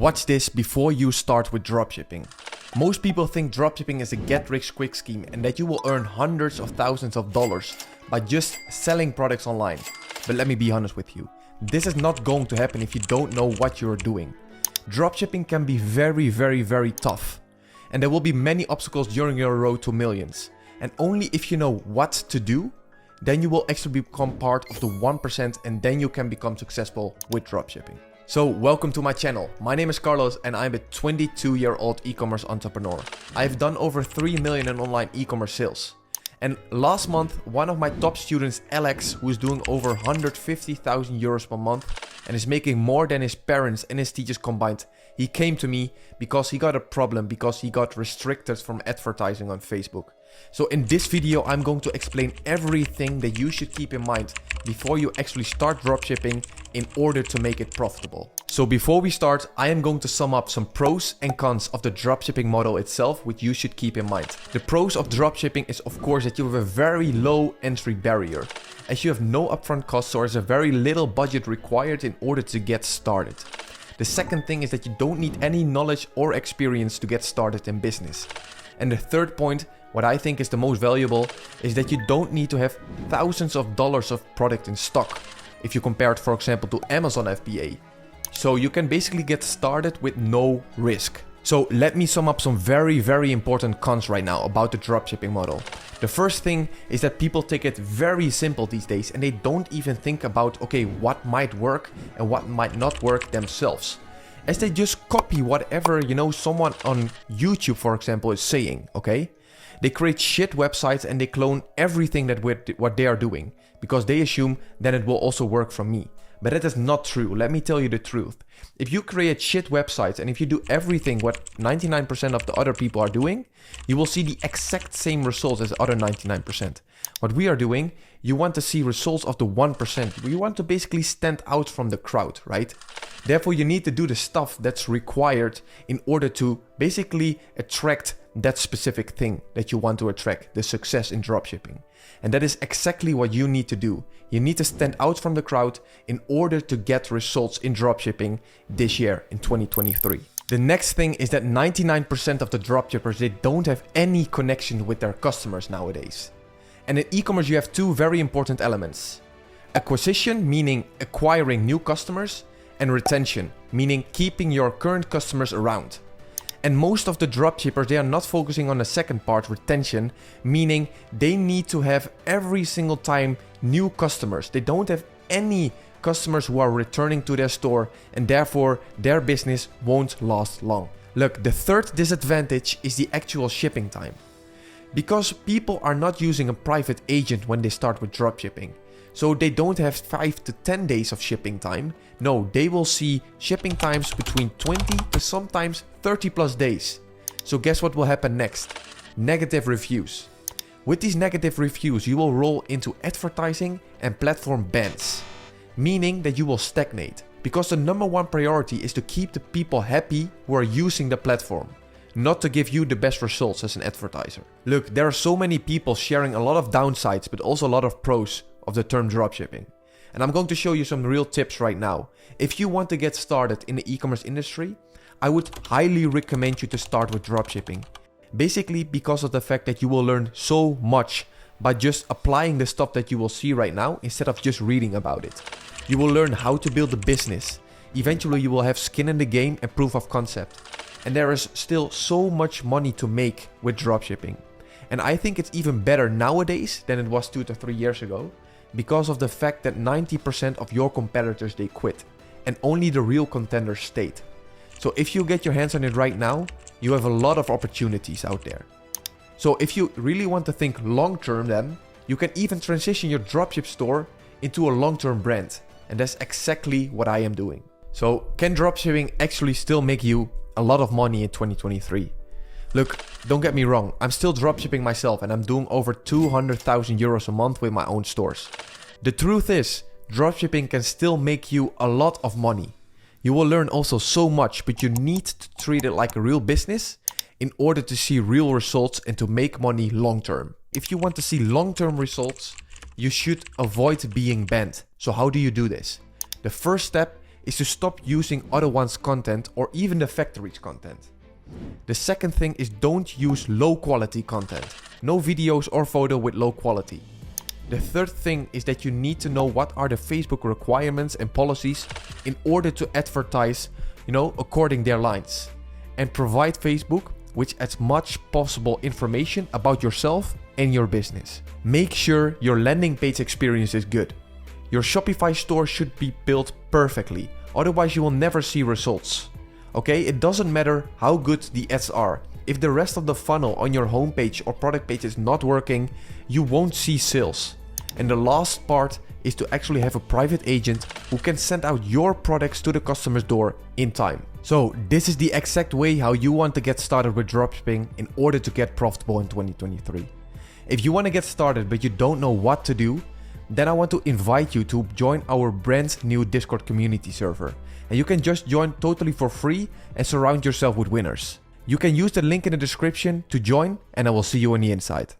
Watch this before you start with dropshipping. Most people think dropshipping is a get-rich-quick scheme and that you will earn hundreds of thousands of dollars by just selling products online. But let me be honest with you. This is not going to happen if you don't know what you're doing. Dropshipping can be very tough. And there will be many obstacles during your road to millions. And only if you know what to do, then you will actually become part of the 1% and then you can become successful with dropshipping. So welcome to my channel. My name is Carlos and I'm a 22-year-old e-commerce entrepreneur. I've done over 3 million in online e-commerce sales. And last month, one of my top students, Alex, who is doing over 150,000 euros per month and is making more than his parents and his teachers combined, he came to me because he got a problem because he got restricted from advertising on Facebook. So in this video, I'm going to explain everything that you should keep in mind before you actually start dropshipping in order to make it profitable. So before we start, I am going to sum up some pros and cons of the dropshipping model itself, which you should keep in mind. The pros of dropshipping is of course that you have a very low entry barrier, as you have no upfront costs or is a very little budget required in order to get started. The second thing is that you don't need any knowledge or experience to get started in business. And the third point, what I think is the most valuable, is that you don't need to have thousands of dollars of product in stock if you compare it, for example, to Amazon FBA. So you can basically get started with no risk. So let me sum up some very important cons right now about the dropshipping model. The first thing is that people take it very simple these days and they don't even think about, okay, what might work and what might not work themselves. As they just copy whatever, someone on YouTube, for example, is saying, okay? They create shit websites and they clone everything that what they are doing because they assume then it will also work for me. But that is not true. Let me tell you the truth. If you create shit websites and if you do everything what 99% of the other people are doing, you will see the exact same results as the other 99%. What we are doing, you want to see results of the 1%. You want to basically stand out from the crowd, right? Therefore, you need to do the stuff that's required in order to basically attract that specific thing that you want to attract, the success in dropshipping. And that is exactly what you need to do. You need to stand out from the crowd in order to get results in dropshipping this year in 2023. The next thing is that 99% of the dropshippers, they don't have any connection with their customers nowadays. And in e-commerce, you have two very important elements. Acquisition, meaning acquiring new customers, and retention, meaning keeping your current customers around. And most of the dropshippers, they are not focusing on the second part, retention, meaning they need to have every single time new customers. They don't have any customers who are returning to their store and therefore their business won't last long. Look, the third disadvantage is the actual shipping time. Because people are not using a private agent when they start with dropshipping. So they don't have 5 to 10 days of shipping time. No, they will see shipping times between 20 to sometimes 30 plus days. So guess what will happen next? Negative reviews. With these negative reviews, you will roll into advertising and platform bans. Meaning that you will stagnate. Because the number one priority is to keep the people happy who are using the platform. Not to give you the best results as an advertiser. Look, there are so many people sharing a lot of downsides, but also a lot of pros of the term dropshipping. And I'm going to show you some real tips right now. If you want to get started in the e-commerce industry, I would highly recommend you to start with dropshipping. Basically because of the fact that you will learn so much by just applying the stuff that you will see right now instead of just reading about it. You will learn how to build a business. Eventually you will have skin in the game and proof of concept. And there is still so much money to make with dropshipping. And I think it's even better nowadays than it was 2 to 3 years ago. Because of the fact that 90% of your competitors, they quit and only the real contenders stayed. So if you get your hands on it right now, you have a lot of opportunities out there. So if you really want to think long term, then you can even transition your dropship store into a long-term brand. And that's exactly what I am doing. So can dropshipping actually still make you a lot of money in 2023? Look, don't get me wrong, I'm still dropshipping myself and I'm doing over 200,000 euros a month with my own stores. The truth is, dropshipping can still make you a lot of money. You will learn also so much, but you need to treat it like a real business in order to see real results and to make money long term. If you want to see long-term results, you should avoid being banned. So how do you do this? The first step is to stop using other one's content or even the factory's content. The second thing is don't use low quality content. No videos or photo with low quality. The third thing is that you need to know what are the Facebook requirements and policies in order to advertise, according their lines. And provide Facebook with as much possible information about yourself and your business. Make sure your landing page experience is good. Your Shopify store should be built perfectly, otherwise you will never see results. Okay, it doesn't matter how good the ads are. If the rest of the funnel on your homepage or product page is not working, you won't see sales. And the last part is to actually have a private agent who can send out your products to the customer's door in time. So this is the exact way how you want to get started with dropshipping in order to get profitable in 2023. If you want to get started but you don't know what to do, then I want to invite you to join our brand new Discord community server. And you can just join totally for free and surround yourself with winners. You can use the link in the description to join, and I will see you on the inside.